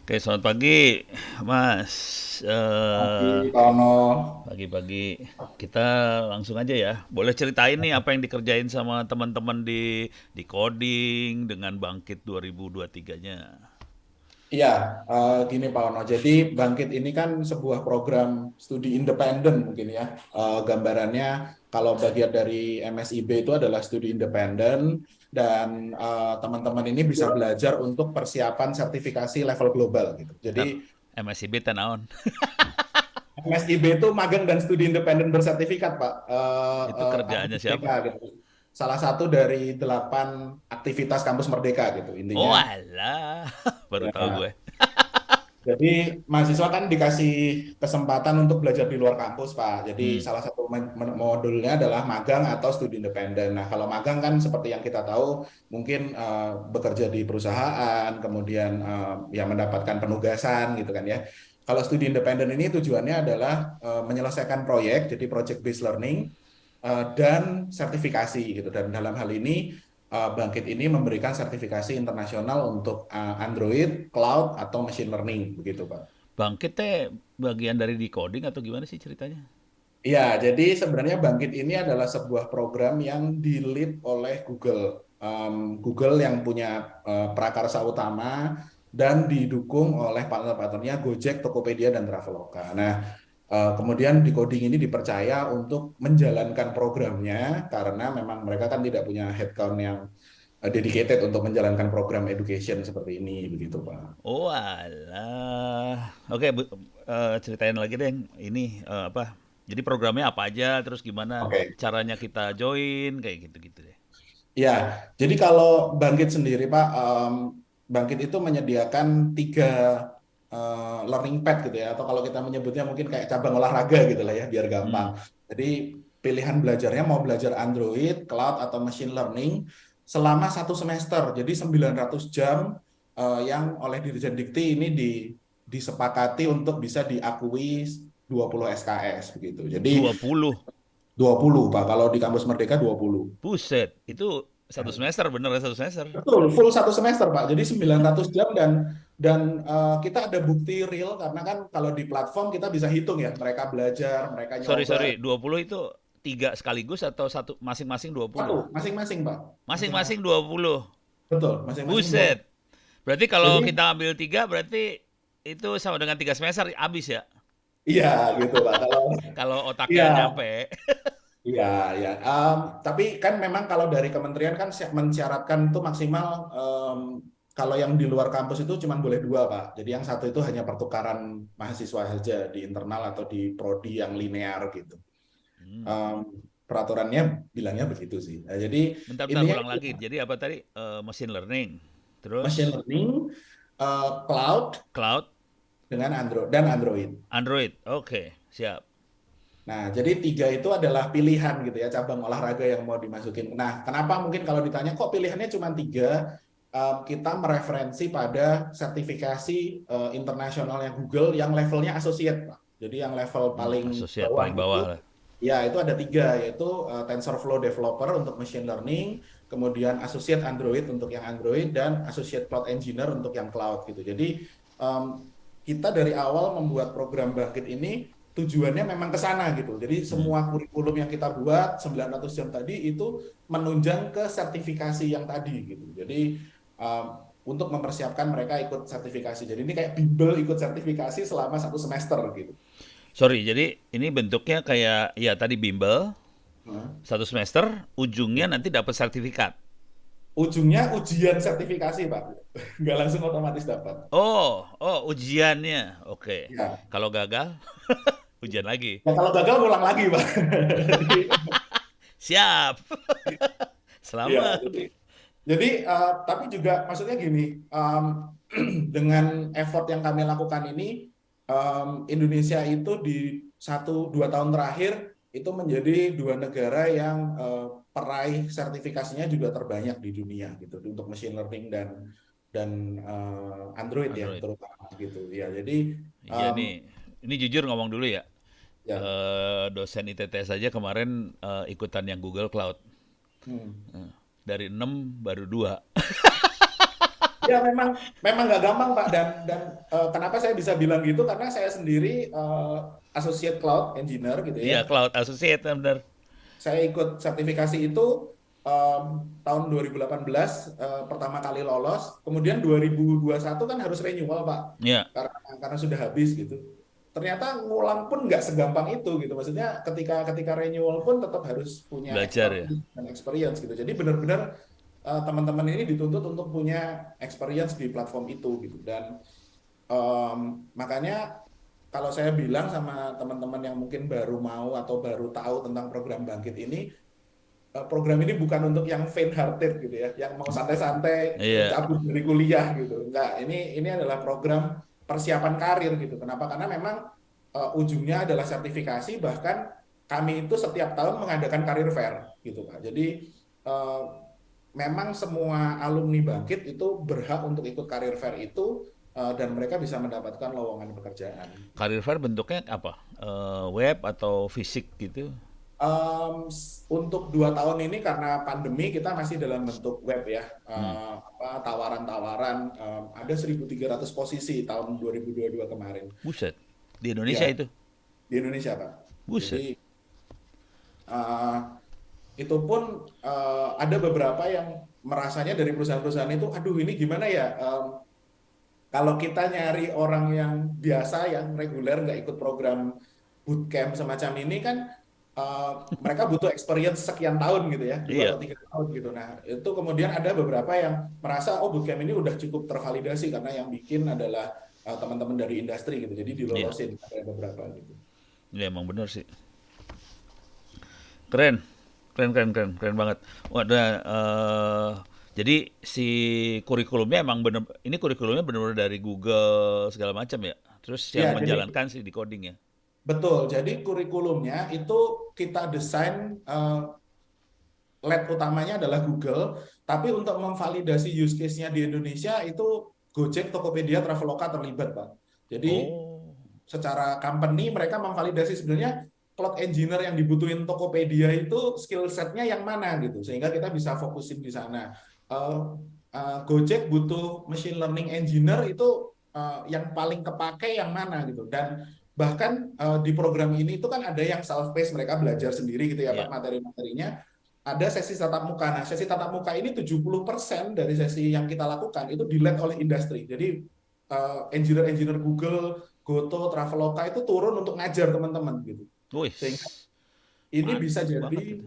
Oke, selamat pagi, Mas. Pagi, Eh, Tono. Pagi-pagi kita langsung aja ya. Boleh ceritain nih apa yang dikerjain sama teman-teman di coding dengan Bangkit 2023-nya. Iya, gini Pak Ono. Jadi Bangkit ini kan sebuah program studi independen mungkin ya. Gambarannya kalau bagian dari MSIB itu adalah studi independen dan teman-teman ini bisa belajar untuk persiapan sertifikasi level global gitu. Jadi Bentar, MSIB Tenaon. MSIB itu magang dan studi independen bersertifikat, Pak. Itu Kampus kerjaannya Merdeka siapa? gitu. Salah satu dari 8 aktivitas kampus Merdeka gitu Oh intinya. alah, baru tahu Ya, gue. jadi mahasiswa kan dikasih kesempatan untuk belajar di luar kampus, Pak. Jadi Hmm, salah satu modulnya adalah magang atau studi independen. Nah, kalau magang kan seperti yang kita tahu, mungkin bekerja di perusahaan, kemudian ya mendapatkan penugasan gitu kan ya. Kalau studi independen ini tujuannya adalah menyelesaikan proyek, jadi project based learning dan sertifikasi gitu. Dan dalam hal ini Bangkit ini memberikan sertifikasi internasional untuk Android, Cloud, atau Machine Learning, begitu Pak. Bangkit teh bagian dari decoding atau gimana sih ceritanya? Ya, jadi sebenarnya Bangkit ini adalah sebuah program yang di-lead oleh Google. Google yang punya prakarsa utama dan didukung oleh partner-partnernya Gojek, Tokopedia, dan Traveloka. Nah, kemudian di coding ini dipercaya untuk menjalankan programnya karena memang mereka kan tidak punya headcount yang dedicated untuk menjalankan program education seperti ini, begitu Pak. Oh alah. Oke, ceritain lagi deh ini apa? Jadi programnya apa aja, terus gimana Oke. caranya kita join, kayak gitu-gitu deh. Ya, jadi kalau Bangkit sendiri, Pak, Bangkit itu menyediakan 3 learning path gitu ya, atau kalau kita menyebutnya mungkin kayak cabang olahraga gitu lah ya, biar gampang. Hmm. Jadi pilihan belajarnya mau belajar Android, Cloud, atau Machine Learning selama 1 semester. Jadi 900 jam yang oleh Dirjen Dikti ini disepakati untuk bisa diakui 20 SKS begitu. Jadi 20. 20 Pak, kalau di Kampus Merdeka 20. Buset, itu satu semester, bener ya satu semester? Betul, full 1 semester, Pak. Jadi 900 jam dan kita ada bukti real karena kan kalau di platform kita bisa hitung ya, mereka belajar, mereka Sorry, nyoba. sorry, 20 itu tiga sekaligus atau satu masing-masing 20? Satu, masing-masing, Pak. Masing-masing Masing-masing. 20. Betul, masing-masing 20. Buset. Berarti kalau Jadi kita ambil tiga, berarti itu sama dengan 3 semester habis ya? iya gitu, Pak. Kalau Kalau iya, otaknya nyampe. iya, iya. Tapi kan memang kalau dari kementerian kan mensyaratkan itu maksimal kalau yang di luar kampus itu cuma boleh 2, Pak. Jadi yang satu itu hanya pertukaran mahasiswa saja di internal atau di prodi yang linear gitu. Hmm. Um, Peraturannya bilangnya begitu sih. Nah, jadi Bentar-bentar, intinya ulang lagi. Jadi apa tadi? Machine learning. machine Terus learning, cloud cloud, dengan Android dan Android. Android. Oke, siap. Nah, jadi 3 itu adalah pilihan gitu ya, cabang olahraga yang mau dimasukin. Nah, kenapa mungkin kalau ditanya kok pilihannya cuma 3, kita mereferensi pada sertifikasi internasionalnya Google yang levelnya associate, Pak. Jadi yang level paling Associate bawah paling itu, bawah lah. ya itu ada 3, yaitu TensorFlow Developer untuk machine learning, kemudian associate Android untuk yang Android, dan associate Cloud Engineer untuk yang cloud gitu. Jadi em, kita dari awal membuat program Bangkit ini tujuannya memang ke sana gitu. Jadi Hmm. semua kurikulum yang kita buat 900 jam tadi itu menunjang ke sertifikasi yang tadi gitu. Jadi untuk mempersiapkan mereka ikut sertifikasi. Jadi ini kayak bimbel ikut sertifikasi selama 1 semester gitu. Sorry, jadi ini bentuknya kayak ya tadi bimbel Nah, satu semester, ujungnya nanti dapat sertifikat. ujungnya ujian sertifikasi, Pak. Nggak langsung otomatis dapat. Oh, ujiannya. Oke. Ya. Kalau gagal, ujian lagi. Nah, kalau gagal ngulang lagi, Pak. Jadi, Siap. ya, Selamat. jadi tapi juga maksudnya gini, dengan effort yang kami lakukan ini, Indonesia itu di 1-2 tahun terakhir itu menjadi 2 negara yang peraih sertifikasinya juga terbanyak di dunia gitu untuk machine learning dan Android ya Android. terutama gitu ya. Jadi Iya um, nih. Ini jujur ngomong dulu ya. ya, Dosen ITT saja kemarin ikutan yang Google Cloud. hmm. Dari 6 baru 2. Ya memang memang nggak gampang Pak dan kenapa saya bisa bilang gitu karena saya sendiri associate cloud engineer gitu Iya, ya. Cloud Associate benar. Saya ikut sertifikasi itu em, tahun 2018 pertama kali lolos, kemudian 2021 kan harus renewal Pak Iya, karena sudah habis gitu. Ternyata ngulang pun nggak segampang itu gitu. Maksudnya ketika ketika renewal pun tetap harus punya belajar ya. expertise dan experience gitu. Jadi benar-benar teman-teman ini dituntut untuk punya experience di platform itu gitu. Dan makanya kalau saya bilang sama teman-teman yang mungkin baru mau atau baru tahu tentang program Bangkit ini, program ini bukan untuk yang faint hearted gitu ya, yang mau santai-santai Iya, cabut dari kuliah gitu. Enggak, ini adalah program persiapan karir gitu. Kenapa? Karena memang ujungnya adalah sertifikasi, bahkan kami itu setiap tahun mengadakan karir fair gitu Pak. Jadi uh, memang semua alumni Bangkit itu berhak untuk ikut karir fair itu dan mereka bisa mendapatkan lowongan pekerjaan. karir fair bentuknya apa? Web atau fisik gitu? Untuk 2 tahun ini karena pandemi kita masih dalam bentuk web ya. Hmm, Tawaran-tawaran ada 1.300 posisi tahun 2022 kemarin. buset. Di Indonesia Ya, itu. di Indonesia Pak. Buset. Jadi uh, itu pun ada beberapa yang merasanya dari perusahaan-perusahaan itu, aduh ini gimana ya? Kalau kita nyari orang yang biasa, yang reguler, nggak ikut program bootcamp semacam ini kan, uh, mereka butuh experience sekian tahun gitu ya, 2 atau 3 tahun gitu. Nah, itu kemudian ada beberapa yang merasa, oh bootcamp ini udah cukup tervalidasi karena yang bikin adalah teman-teman dari industri gitu. Jadi Iya. dilolosin ada beberapa gitu. Iya, emang bener sih. Keren. Keren, keren, keren. Keren banget. Waduh, jadi si kurikulumnya emang bener, ini kurikulumnya bener-bener dari Google segala macam ya. Terus yang Ya, jadi menjalankan sih di coding ya. betul. Jadi kurikulumnya itu kita desain lead utamanya adalah Google, tapi untuk memvalidasi use case-nya di Indonesia itu Gojek, Tokopedia, Traveloka terlibat, Pak. Jadi Oh, secara company mereka memvalidasi sebenarnya cloud engineer yang dibutuhin Tokopedia itu skill set-nya yang mana gitu, sehingga kita bisa fokusin di sana. Gojek butuh machine learning engineer itu yang paling kepake yang mana gitu, dan bahkan di program ini itu kan ada yang self paced mereka belajar sendiri gitu ya iya. Pak materi-materinya, ada sesi tatap muka. Nah, sesi tatap muka ini 70% dari sesi yang kita lakukan itu di-led oleh industri. Jadi engineer-engineer Google, Goto, Traveloka itu turun untuk ngajar teman-teman gitu. Wih, Sehingga ini mantep banget itu.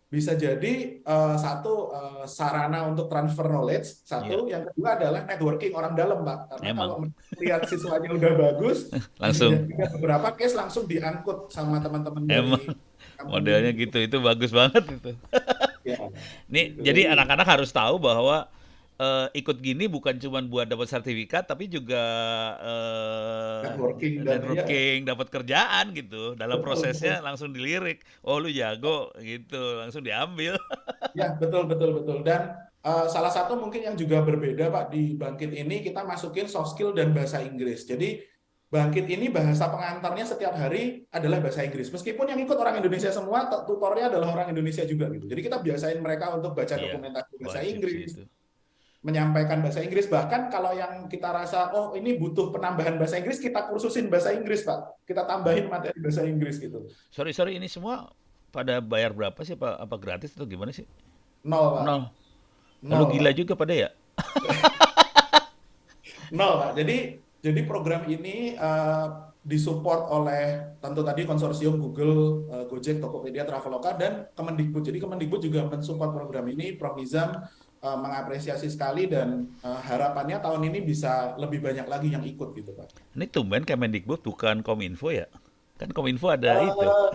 bisa jadi satu sarana untuk transfer knowledge, Iya, satu, yang kedua adalah networking orang dalam, Pak. Karena kalau emang. melihat siswanya udah bagus, Langsung. beberapa case langsung diangkut sama teman-teman Emang dari company modelnya gitu. gitu. Itu bagus banget itu. Ya, Nih, gitu. jadi Jadi anak-anak harus tahu bahwa ikut gini bukan cuma buat dapat sertifikat, tapi juga networking dan ya networking, dapat kerjaan gitu. Dalam betul betul. prosesnya langsung dilirik. Oh, lu jago gitu, langsung diambil. Ya, betul, betul, betul. Dan salah satu mungkin yang juga berbeda, Pak, di Bangkit ini kita masukin soft skill dan bahasa Inggris. Jadi Bangkit ini bahasa pengantarnya setiap hari adalah bahasa Inggris. Meskipun yang ikut orang Indonesia semua, tutornya adalah orang Indonesia juga gitu. Jadi kita biasain mereka untuk baca Iya, dokumentasi bahasa wajib sih Inggris, itu. menyampaikan bahasa Inggris. Bahkan kalau yang kita rasa, oh ini butuh penambahan bahasa Inggris, kita kursusin bahasa Inggris, Pak. Kita tambahin materi bahasa Inggris gitu. Sorry, sorry, ini semua pada bayar berapa sih? Apa gratis atau gimana sih? Nol, Pak. Nol. Lalu Nol, gila Pak. juga pada ya? Nol, Pak. Jadi program ini disupport oleh tentu tadi konsorsium Google, Gojek, Tokopedia, Traveloka, dan Kemendikbud. Jadi Kemendikbud juga mensupport program ini. Prof. Nizam mengapresiasi sekali dan harapannya tahun ini bisa lebih banyak lagi yang ikut gitu, Pak. Ini tumben Kemendikbud bukan Kominfo ya? Kan Kominfo ada itu. Eh,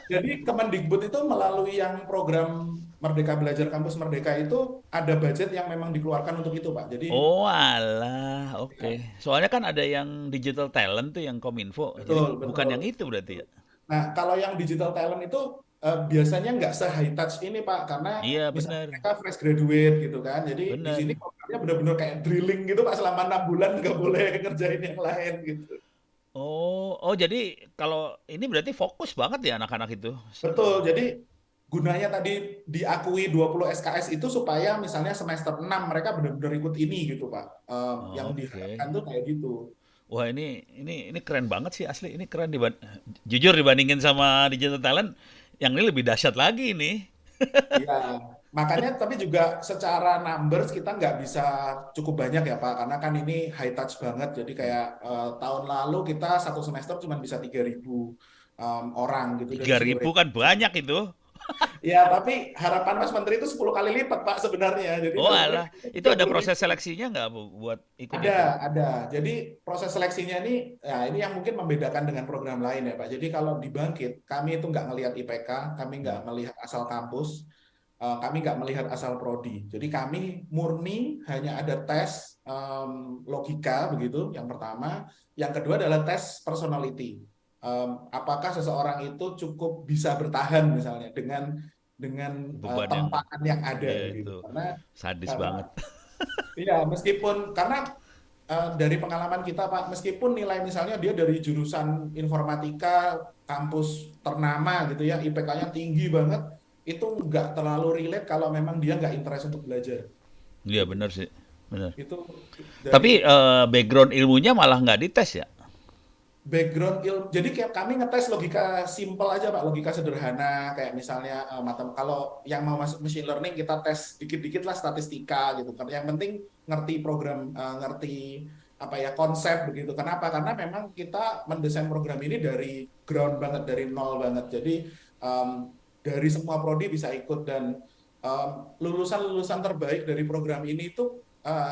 jadi Kemendikbud itu melalui yang program Merdeka Belajar Kampus Merdeka itu ada budget yang memang dikeluarkan untuk itu, Pak. Jadi Oh alah, oke. ya, Soalnya kan ada yang digital talent tuh yang Kominfo. Jadi betul, bukan betul. yang itu berarti ya? Nah, kalau yang digital talent itu biasanya nggak se-high touch ini, Pak, karena Iya misalnya bener, mereka fresh graduate gitu kan. Jadi di sini bener. programnya benar-benar kayak drilling gitu, Pak, selama 6 bulan nggak boleh ngerjain yang lain gitu. Oh, oh jadi kalau ini berarti fokus banget ya anak-anak itu. Betul. Jadi gunanya tadi diakui 20 SKS itu supaya misalnya semester 6 mereka benar-benar ikut ini gitu Pak. Yang Oke. diharapkan tuh kayak gitu. Wah, ini keren banget sih asli. Ini keren jujur dibandingin sama digital talent, yang ini lebih dahsyat lagi nih. Iya, makanya tapi juga secara numbers kita nggak bisa cukup banyak ya Pak, karena kan ini high touch banget. Jadi kayak tahun lalu kita satu semester cuma bisa 3.000 orang gitu dari Tiga seluruh ribu kan Indonesia. banyak itu. Ya, tapi harapan Mas Menteri itu 10 kali lipat Pak sebenarnya. Jadi Oh benar-benar alah, itu ada 30.000. proses seleksinya nggak Bu, buat ikut Ada, itu? ada. Jadi proses seleksinya ini, ya ini yang mungkin membedakan dengan program lain ya Pak. Jadi kalau di Bangkit, kami itu nggak ngelihat IPK, kami nggak Hmm. melihat asal kampus, kami nggak melihat asal prodi. Jadi kami murni hanya ada tes logika begitu, yang pertama. Yang kedua adalah tes personality. Apakah seseorang itu cukup bisa bertahan misalnya dengan Beban yang, tempatan yang ada ya begitu. itu sadis Karena banget. iya, meskipun karena dari pengalaman kita Pak, meskipun nilai misalnya dia dari jurusan informatika kampus ternama gitu ya, IPK-nya tinggi banget, itu nggak terlalu relate kalau memang dia nggak interest untuk belajar Iya gitu. benar sih, benar. Itu dari Tapi background ilmunya malah nggak dites ya? background ilmu. Jadi kayak kami ngetes logika simple aja Pak, logika sederhana kayak misalnya kalau yang mau masuk machine learning kita tes dikit-dikit lah statistika gitu kan. Yang penting ngerti program, ngerti apa ya konsep begitu. Kenapa? Karena memang kita mendesain program ini dari ground banget, dari nol banget. Jadi dari semua prodi bisa ikut dan lulusan-lulusan terbaik dari program ini itu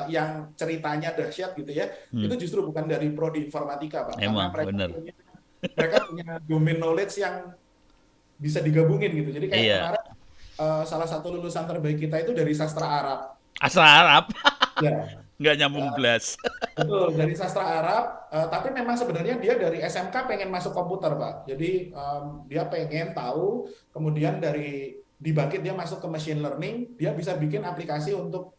yang ceritanya dahsyat gitu ya, Hmm, itu justru bukan dari prodi informatika Pak, karena emang bener. mereka punya domain knowledge yang bisa digabungin gitu. Jadi kayak Iya, kemarin salah satu lulusan terbaik kita itu dari sastra Arab. asal Arab. Ya, Nggak nyambung eh, belas. betul dari sastra Arab, tapi memang sebenarnya dia dari SMK pengen masuk komputer Pak. Jadi dia pengen tahu, kemudian dari di Bangkit dia masuk ke machine learning, dia bisa bikin aplikasi untuk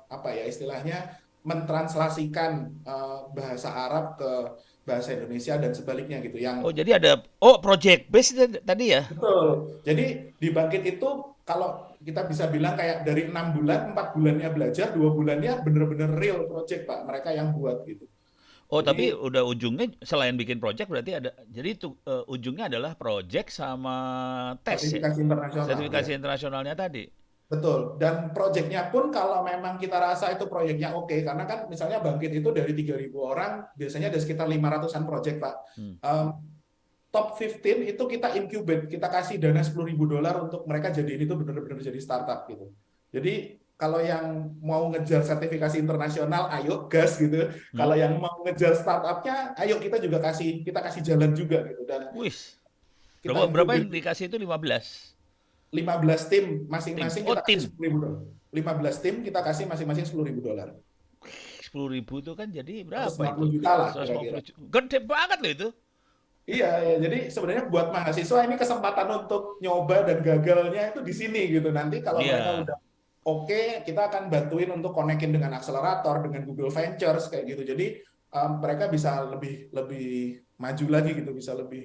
apa ya istilahnya mentranslasikan bahasa Arab ke bahasa Indonesia dan sebaliknya gitu. Yang Oh jadi ada, oh project base tadi ya? betul. Jadi di Bangkit itu kalau kita bisa bilang kayak dari 6 bulan, 4 bulannya belajar, 2 bulannya bener-bener real project Pak. Mereka yang buat gitu. Oh Jadi tapi udah ujungnya selain bikin project berarti ada, jadi itu ujungnya adalah project sama tes ya? sertifikasi internasional ya. Sertifikasi internasionalnya tadi. Betul. Dan proyeknya pun kalau memang kita rasa itu proyeknya oke, karena kan misalnya Bangkit itu dari 3.000 orang, biasanya ada sekitar 500-an proyek, Pak. Hmm. Um, Top 15 itu kita incubate, kita kasih dana $10.000 untuk mereka jadiin itu benar-benar jadi startup gitu. Jadi kalau yang mau ngejar sertifikasi internasional, ayo gas gitu. Hmm. Kalau yang mau ngejar startupnya, ayo kita kasih jalan juga gitu. Dan Wis, kita berapa yang incubate dikasih itu 15 15 tim tim? masing-masing Oh kita kasih tim. $10.000. 15 tim kita kasih masing-masing $10.000. 10.000 itu kan jadi berapa itu? 150 juta lah kira-kira. 150 juta. Gede banget loh itu. Iya, ya. Jadi sebenarnya buat mahasiswa ini kesempatan untuk nyoba dan gagalnya itu di sini gitu. Nanti kalau mereka Iya. udah oke, kita akan bantuin untuk konekin dengan akselerator, dengan Google Ventures kayak gitu. Jadi mereka bisa lebih lebih maju lagi gitu, bisa lebih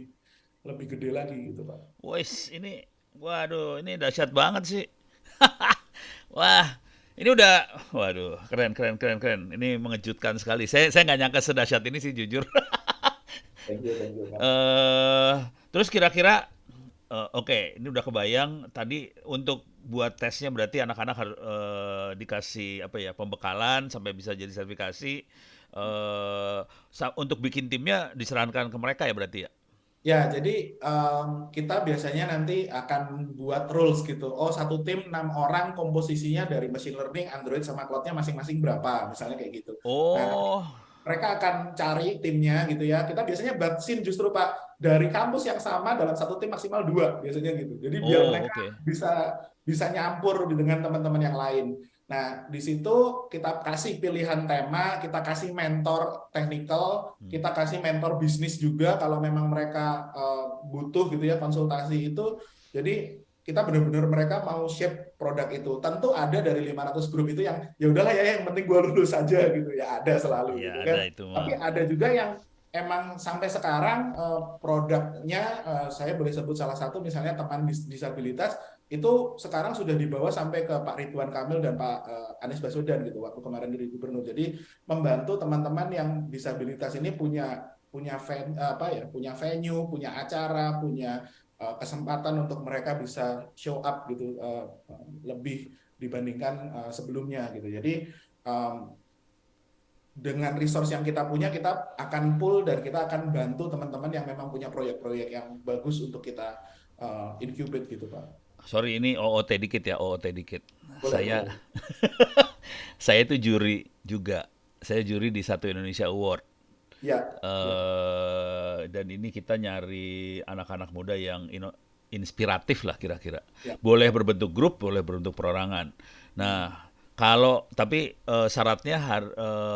lebih gede lagi gitu, Pak. Wis, ini waduh, ini dahsyat banget sih. Wah, ini udah waduh, keren keren keren keren. Ini mengejutkan sekali. Saya nggak nyangka sedahsyat ini sih jujur. Thank you, Pak. Eh, terus kira-kira oke, ini udah kebayang tadi untuk buat tesnya berarti anak-anak harus dikasih apa ya, pembekalan sampai bisa jadi sertifikasi. Untuk bikin timnya disarankan ke mereka ya berarti ya. Ya, jadi kita biasanya nanti akan buat rules gitu. Oh, satu tim 6 orang komposisinya dari machine learning, Android sama cloud-nya masing-masing berapa, misalnya kayak gitu. Nah, Oh, mereka akan cari timnya gitu ya. Kita biasanya batsin justru Pak dari kampus yang sama dalam satu tim maksimal 2 biasanya gitu. Jadi biar oh mereka oke. bisa bisa nyampur dengan teman-teman yang lain. Nah, di situ kita kasih pilihan tema, kita kasih mentor technical, Hmm. kita kasih mentor bisnis juga kalau memang mereka butuh gitu ya konsultasi itu. Jadi kita benar-benar mereka mau shape produk itu. Tentu ada dari 500 grup itu yang ya udahlah ya yang penting gua lulus aja gitu ya ada selalu Iya gitu ada kan. itu Tapi mah. ada juga yang emang sampai sekarang produknya saya boleh sebut salah satu misalnya teman disabilitas itu sekarang sudah dibawa sampai ke Pak Ridwan Kamil dan Pak Anies Baswedan gitu waktu kemarin jadi gubernur. Jadi membantu teman-teman yang disabilitas ini punya venue, punya acara, punya kesempatan untuk mereka bisa show up gitu lebih dibandingkan sebelumnya gitu. Jadi um, dengan resource yang kita punya, kita akan pull dan kita akan bantu teman-teman yang memang punya proyek-proyek yang bagus untuk kita incubate gitu, Pak. Sorry, ini OOT dikit ya, OOT dikit. Boleh, Saya boleh. saya itu juri juga. Saya juri di Satu Indonesia Award. Ya, ya, Dan ini kita nyari anak-anak muda yang inspiratif lah kira-kira. ya, Boleh ya, berbentuk grup, boleh berbentuk perorangan. Nah, kalau tapi syaratnya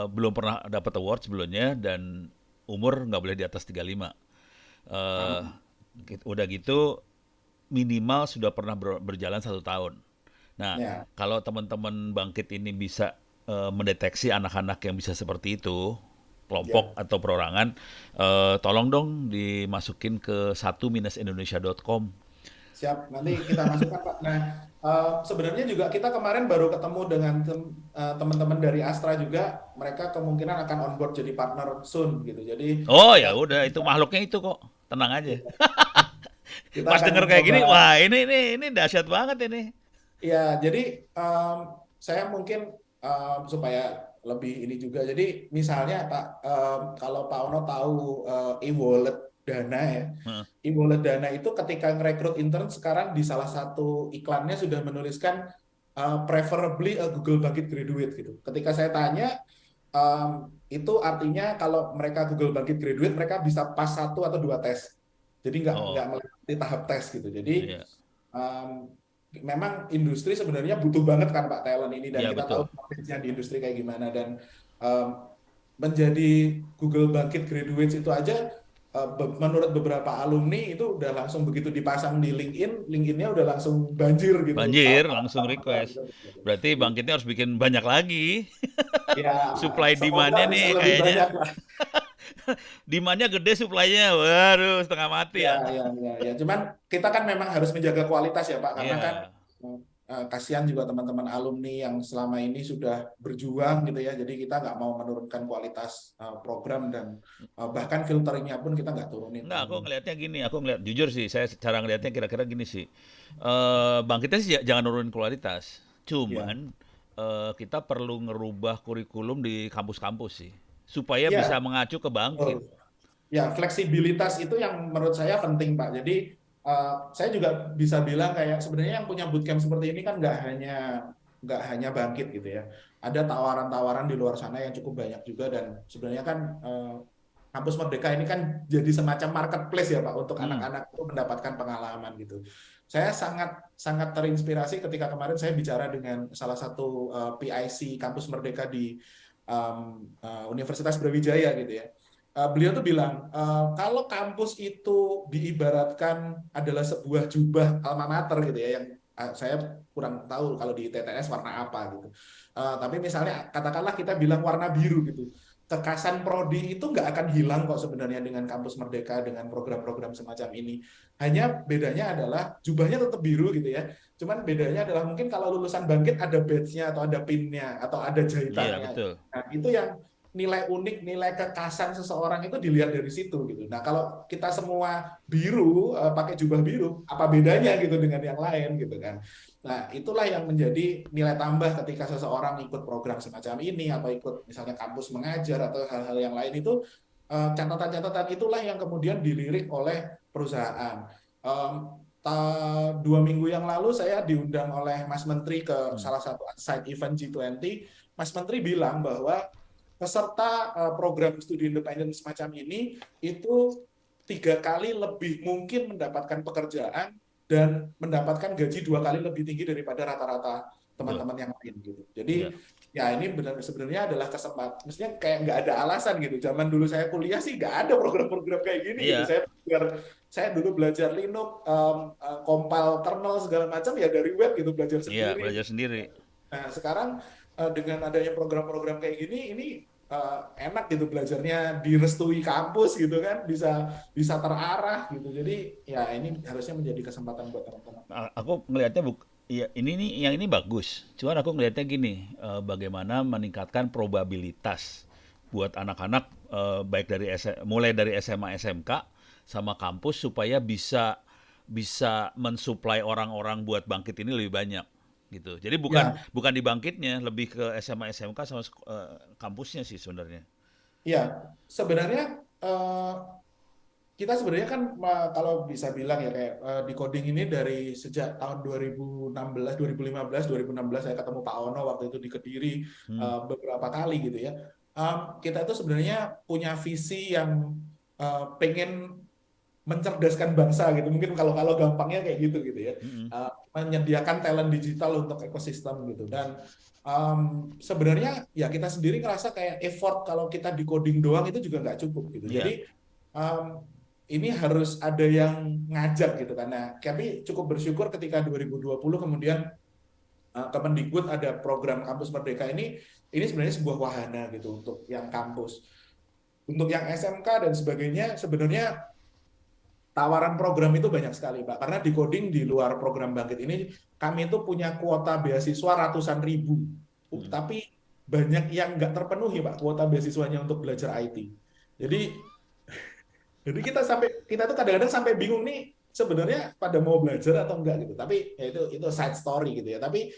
belum pernah dapat award sebelumnya dan umur nggak boleh di atas 35. Eh, paham. Udah gitu minimal sudah pernah berjalan 1 tahun. Nah, Ya, kalau teman-teman bangkit ini bisa mendeteksi anak-anak yang bisa seperti itu, kelompok ya, atau perorangan, tolong dong dimasukin ke 1-indonesia.com. siap. Nanti kita masukkan, Pak. Nah, sebenarnya juga kita kemarin baru ketemu dengan teman-teman dari Astra juga. Mereka kemungkinan akan onboard jadi partner soon gitu. Jadi Oh kita ya udah, itu makhluknya itu kok, tenang aja. kita Pas akan denger kayak coba. gini, wah ini dahsyat banget ini. Ya, jadi saya mungkin supaya lebih ini juga. Jadi misalnya Pak, kalau Pak Ono tahu e-wallet Dana ya, Heeh. e-wallet Dana itu ketika ngerekrut intern sekarang di salah satu iklannya sudah menuliskan preferably a Google Bangkit graduate gitu. Ketika saya tanya, itu artinya kalau mereka Google Bangkit graduate, mereka bisa pas satu atau dua tes. Jadi nggak Oh, melewati tahap tes gitu. Jadi iya. um, memang industri sebenarnya butuh banget kan Pak talent ini dan Iya kita tahu betul. shortage-nya di industri kayak gimana dan um, menjadi Google Bangkit Graduates itu aja menurut beberapa alumni itu udah langsung begitu dipasang di LinkedIn, LinkedIn-nya udah langsung banjir gitu. Banjir, langsung request. Berarti bangkitnya harus bikin banyak lagi. Ya, Supply semoga demand-nya bisa nih lebih kayaknya banyak lah. demand-nya gede, supply-nya waduh setengah mati Ya, ya. ya, ya, ya. Cuman kita kan memang harus menjaga kualitas ya Pak, karena kan Iya. kasihan juga teman-teman alumni yang selama ini sudah berjuang gitu ya. Jadi kita nggak mau menurunkan kualitas program dan bahkan filteringnya pun kita nggak turunin Enggak, Pak. aku ngelihatnya gini, aku ngelihat jujur sih, saya cara ngelihatnya kira-kira gini sih. Bangkitnya sih jangan nurunin kualitas. Ya, Cuman kita perlu ngerubah kurikulum di kampus-kampus sih, supaya bisa ya, mengacu ke bangkit. betul. Ya, fleksibilitas itu yang menurut saya penting, Pak. Jadi, saya juga bisa bilang kayak sebenarnya yang punya bootcamp seperti ini kan nggak hanya bangkit gitu ya. Ada tawaran-tawaran di luar sana yang cukup banyak juga dan sebenarnya kan kampus Merdeka ini kan jadi semacam marketplace ya Pak untuk Hmm. anak-anak itu mendapatkan pengalaman gitu. Saya sangat sangat terinspirasi ketika kemarin saya bicara dengan salah satu PIC kampus Merdeka di Universitas Brawijaya gitu ya. Beliau tuh bilang, kalau kampus itu diibaratkan adalah sebuah jubah alma mater gitu ya, yang saya kurang tahu kalau di TTS warna apa gitu. Tapi misalnya katakanlah kita bilang warna biru gitu. Kekasan prodi itu nggak akan hilang kok sebenarnya dengan kampus Merdeka, dengan program-program semacam ini. Hanya bedanya adalah jubahnya tetap biru gitu ya. Cuman bedanya adalah mungkin kalau lulusan Bangkit ada badge-nya atau ada pin-nya atau ada Iya jahitannya. betul. Nah, itu yang nilai unik, nilai kekasan seseorang itu dilihat dari situ gitu. Nah, kalau kita semua biru, pakai jubah biru, apa bedanya gitu dengan yang lain gitu kan. Nah, itulah yang menjadi nilai tambah ketika seseorang ikut program semacam ini atau ikut misalnya kampus mengajar atau hal-hal yang lain itu catatan-catatan itulah yang kemudian dilirik oleh perusahaan. 2 minggu yang lalu saya diundang oleh Mas Menteri ke Hmm. salah satu side event G20. Mas Menteri bilang bahwa peserta program studi independen semacam ini itu 3 kali lebih mungkin mendapatkan pekerjaan dan mendapatkan gaji 2 kali lebih tinggi daripada rata-rata Betul. teman-teman yang lain gitu. Iya. Jadi ya ini benar sebenarnya adalah kesempatan. Mestinya kayak nggak ada alasan gitu. Zaman dulu saya kuliah sih nggak ada program-program kayak gini gitu. Iya. Saya dulu belajar Linux, compile kernel segala macam ya dari web gitu belajar Iya, sendiri. belajar sendiri. Nah, sekarang dengan adanya program-program kayak gini, ini enak gitu belajarnya, direstui kampus gitu kan, bisa bisa terarah gitu. Jadi ya ini harusnya menjadi kesempatan buat teman-teman. Aku ngelihatnya ya ini nih yang ini bagus. Cuman aku ngelihatnya gini, bagaimana meningkatkan probabilitas buat anak-anak baik dari mulai dari SMA SMK sama kampus supaya bisa bisa mensuplai orang-orang buat bangkit ini lebih banyak gitu. Jadi bukan Ya, bukan di bangkitnya, lebih ke SMA SMK sama kampusnya sih sebenarnya. ya sebenarnya eh, kita sebenarnya kan kalau bisa bilang ya kayak di coding ini dari sejak tahun 2016, 2015, 2016 saya ketemu Pak Ono waktu itu di Kediri Hmm, beberapa kali gitu ya. Kita itu sebenarnya punya visi yang pengen mencerdaskan bangsa gitu. Mungkin kalau kalau gampangnya kayak gitu ya. mm-mm. Menyediakan talent digital untuk ekosistem gitu. Dan sebenarnya ya kita sendiri ngerasa kayak effort kalau kita di coding doang itu juga nggak cukup gitu. Jadi Iya, ini harus ada yang ngajak gitu karena kami cukup bersyukur ketika 2020 kemudian Kemendikbud ada program Kampus Merdeka ini sebenarnya sebuah wahana gitu untuk yang kampus. Untuk yang SMK dan sebagainya sebenarnya tawaran program itu banyak sekali, Pak. Karena di coding di luar program Bangkit ini kami itu punya kuota beasiswa ratusan ribu. mm, Tapi banyak yang nggak terpenuhi, Pak, kuota beasiswanya untuk belajar IT. Jadi Jadi kita tuh kadang-kadang sampai bingung nih sebenarnya pada mau belajar atau enggak gitu. Tapi ya itu side story gitu ya. Tapi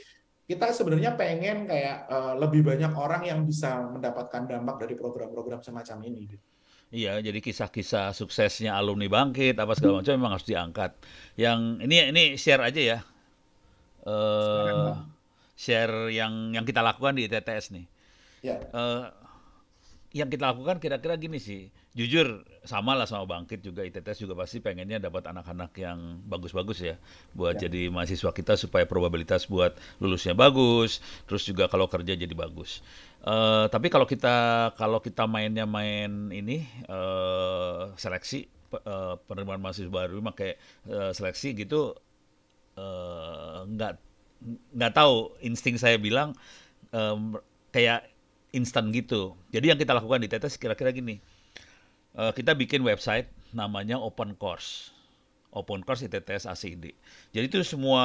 kita sebenarnya pengen kayak lebih banyak orang yang bisa mendapatkan dampak dari program-program semacam ini gitu. iya. Jadi kisah-kisah suksesnya alumni bangkit apa segala macam memang harus diangkat. Yang ini share aja ya, Silakan, eh Pak. share yang kita lakukan di TTS nih. Ya, Eh, yang kita lakukan kira-kira gini sih, jujur sama lah sama Bangkit juga ITTS juga pasti pengennya dapat anak-anak yang bagus-bagus ya buat ya. jadi mahasiswa kita supaya probabilitas buat lulusnya bagus, terus juga kalau kerja jadi bagus. Tapi kalau kita mainnya main ini seleksi penerimaan mahasiswa baru pakai seleksi gitu, nggak tahu insting saya bilang kayak instan gitu. Jadi yang kita lakukan di Tetes kira-kira gini, kita bikin website namanya Open Course. Open Course ITTS ACID. Jadi itu semua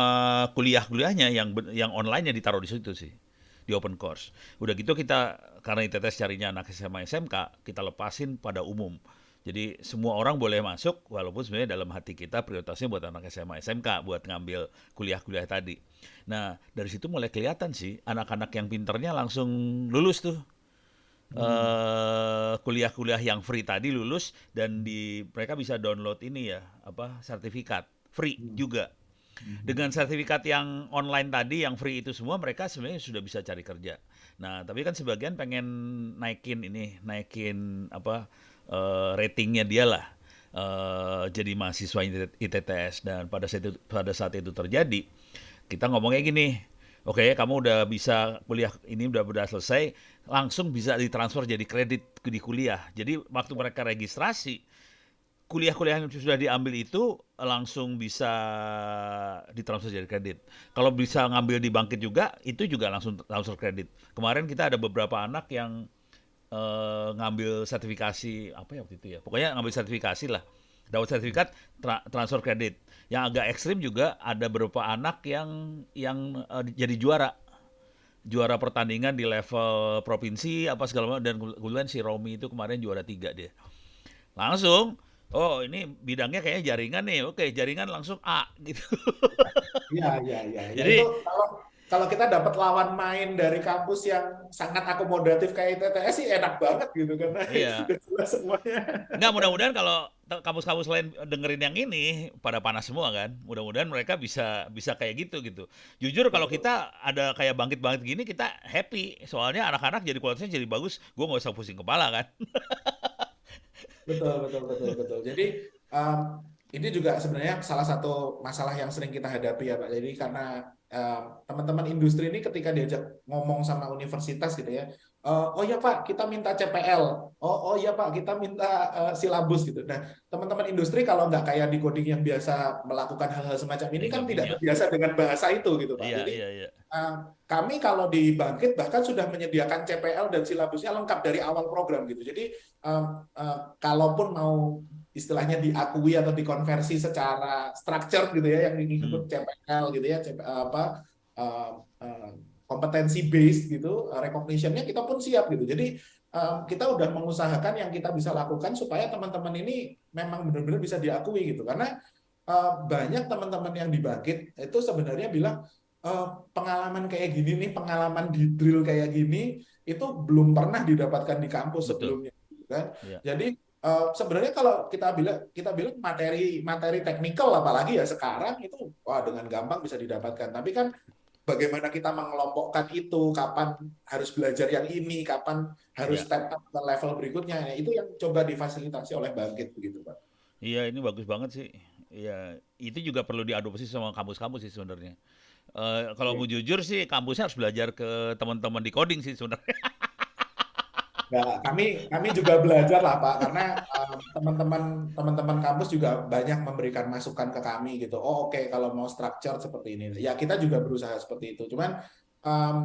kuliah-kuliahnya yang online-nya ditaruh di situ sih, di Open Course. Udah gitu kita karena ITTS carinya anak SMA SMK, kita lepasin pada umum. Jadi semua orang boleh masuk walaupun sebenarnya dalam hati kita prioritasnya buat anak SMA SMK buat ngambil kuliah-kuliah tadi. Nah, dari situ mulai kelihatan sih anak-anak yang pinternya langsung lulus tuh. Hmm. Kuliah-kuliah yang free tadi lulus dan mereka bisa download ini ya, apa sertifikat free Hmm. juga. Hmm. Dengan sertifikat yang online tadi yang free itu semua mereka sebenarnya sudah bisa cari kerja. Nah, tapi kan sebagian pengen naikin apa ratingnya dia lah. Jadi mahasiswa ITTS dan pada saat itu terjadi, kita ngomongnya gini, oke kamu udah bisa kuliah ini udah selesai, langsung bisa ditransfer jadi kredit di kuliah. Jadi waktu mereka registrasi, kuliah-kuliah yang sudah diambil itu langsung bisa ditransfer jadi kredit. Kalau bisa ngambil di Bangkit juga, itu juga langsung transfer kredit. Kemarin kita ada beberapa anak yang ngambil sertifikasi apa ya waktu itu ya. Pokoknya ngambil sertifikasi lah. Dapat sertifikat transfer kredit. Yang agak ekstrim juga ada beberapa anak yang jadi juara pertandingan di level provinsi apa segala macam dan kebetulan si Romi itu kemarin juara 3 dia. Langsung, oh ini bidangnya kayaknya jaringan nih. Oke, jaringan langsung A gitu. Iya, iya, iya. Ya itu Jadi kalau kalau kita dapat lawan main dari kampus yang sangat akomodatif kayak ITTS sih enak banget gitu karena itu iya. udah jelas semuanya. Nggak, mudah-mudahan kalau kampus-kampus lain dengerin yang ini pada panas semua kan. Mudah-mudahan mereka bisa bisa kayak gitu gitu. Jujur kalau Betul. kita ada kayak bangkit-bangkit gini kita happy. Soalnya anak-anak jadi kualitasnya jadi bagus. Gue nggak usah pusing kepala kan. Betul, betul, betul, betul. Jadi um, ini juga sebenarnya salah satu masalah yang sering kita hadapi ya Pak. Jadi karena teman-teman industri ini ketika diajak ngomong sama universitas gitu ya, oh ya Pak kita minta CPL, oh ya Pak kita minta silabus gitu. Nah teman-teman industri kalau nggak kayak di coding yang biasa melakukan hal-hal semacam ini Ya kan nggak tidak punya. terbiasa dengan bahasa itu gitu Pak. Iya, Jadi iya, iya. eh, kami kalau di Bangkit bahkan sudah menyediakan CPL dan silabusnya lengkap dari awal program gitu. Jadi kalaupun mau istilahnya diakui atau dikonversi secara structure gitu ya, yang Hmm. mengikut CPL gitu ya, apa eh, eh, kompetensi based gitu, recognition-nya kita pun siap gitu. Jadi kita udah mengusahakan yang kita bisa lakukan supaya teman-teman ini memang benar-benar bisa diakui gitu. Karena banyak teman-teman yang dibangkit itu sebenarnya bilang pengalaman kayak gini nih, pengalaman di drill kayak gini itu belum pernah didapatkan di kampus Betul. sebelumnya, gitu kan? Ya. Jadi sebenarnya kalau kita bilang materi materi teknikal apalagi ya sekarang itu wah dengan gampang bisa didapatkan. Tapi kan bagaimana kita mengelompokkan itu, kapan harus belajar yang ini, kapan harus Ya. step up ke level berikutnya, ya, itu yang coba difasilitasi oleh Bangkit begitu, Pak. Iya, ini bagus banget sih. Iya, itu juga perlu diadopsi sama kampus-kampus sih sebenarnya. Kalau mau jujur sih, kampusnya harus belajar ke teman-teman di coding sih sebenarnya. Ya, kami juga belajar lah Pak, karena teman-teman kampus juga banyak memberikan masukan ke kami gitu. Oh oke, kalau mau structure seperti ini, ya kita juga berusaha seperti itu. Cuman em,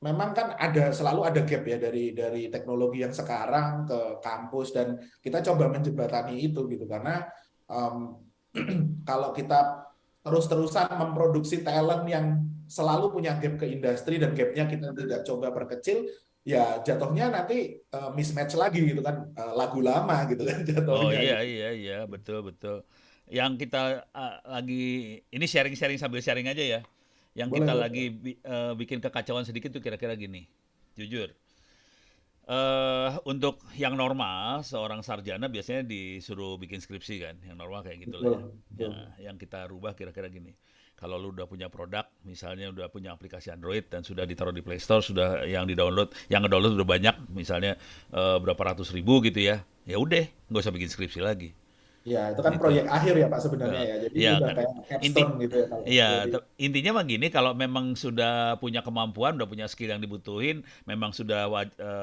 memang kan selalu ada gap ya dari teknologi yang sekarang ke kampus dan kita coba menjembatani itu gitu karena em, kalau kita terus-terusan memproduksi talent yang selalu punya gap ke industri dan gapnya kita tidak coba perkecil, ya jatuhnya nanti mismatch lagi gitu kan, lagu lama gitu kan Oh jatuhnya iya, gitu. iya, iya, betul, betul. Yang kita lagi, ini sharing-sharing sambil sharing aja ya. Yang Boleh kita lagi boleh. bikin kekacauan sedikit tuh kira-kira gini. Jujur. Untuk yang normal, seorang sarjana biasanya disuruh bikin skripsi kan, yang normal kayak gitulah ya. Betul Ya, betul. yang kita rubah kira-kira gini. Kalau lu udah punya produk, misalnya udah punya aplikasi Android dan sudah ditaruh di Play Store, sudah yang di-download, yang nge-download udah banyak, misalnya berapa ratus ribu gitu ya. Ya udah, nggak usah bikin skripsi lagi. Ya itu kan Gitu. proyek akhir ya Pak sebenarnya ya, jadi ini Ya udah kan, kayak capstone inti gitu ya kalau ya jadi. intinya mah gini, kalau memang sudah punya kemampuan, udah punya skill yang dibutuhin, memang sudah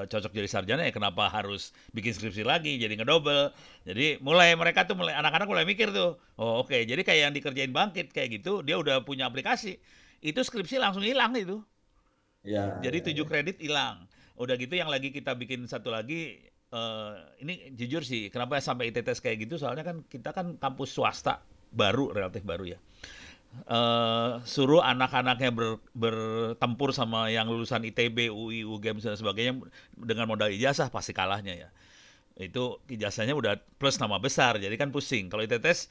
cocok jadi sarjana, ya kenapa harus bikin skripsi lagi, jadi ngedouble. Jadi mereka tuh anak-anak mulai mikir tuh, oh oke, jadi kayak yang dikerjain Bangkit kayak gitu, dia udah punya aplikasi, itu skripsi langsung hilang itu. Ya Jadi ya 7 ya. kredit hilang. Udah gitu yang lagi kita bikin satu lagi, ini jujur sih, kenapa sampai ITTS kayak gitu, soalnya kan kita kan kampus swasta, baru, relatif baru ya. Suruh anak-anaknya bertempur sama yang lulusan ITB, UI, UGM dan sebagainya dengan modal ijazah, pasti kalahnya ya. Itu ijazahnya udah plus nama besar, jadi kan pusing. Kalau ITTS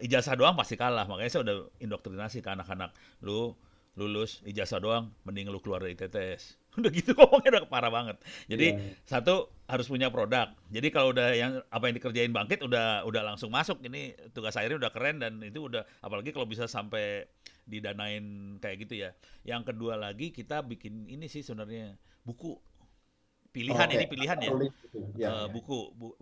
ijazah doang pasti kalah, makanya saya udah indoktrinasi ke anak-anak. Lu lulus ijazah doang, mending lu keluar dari ITTS. Udah gitu ngomongnya udah parah banget. Jadi Iya. satu harus punya produk. Jadi kalau udah yang apa yang dikerjain Bangkit udah langsung masuk. Ini tugas akhirnya udah keren dan itu udah, apalagi kalau bisa sampai didanain kayak gitu ya. Yang kedua lagi kita bikin ini sih sebenarnya, buku. Pilihan, Oke, ini pilihan ya. tulis gitu. Ya ya.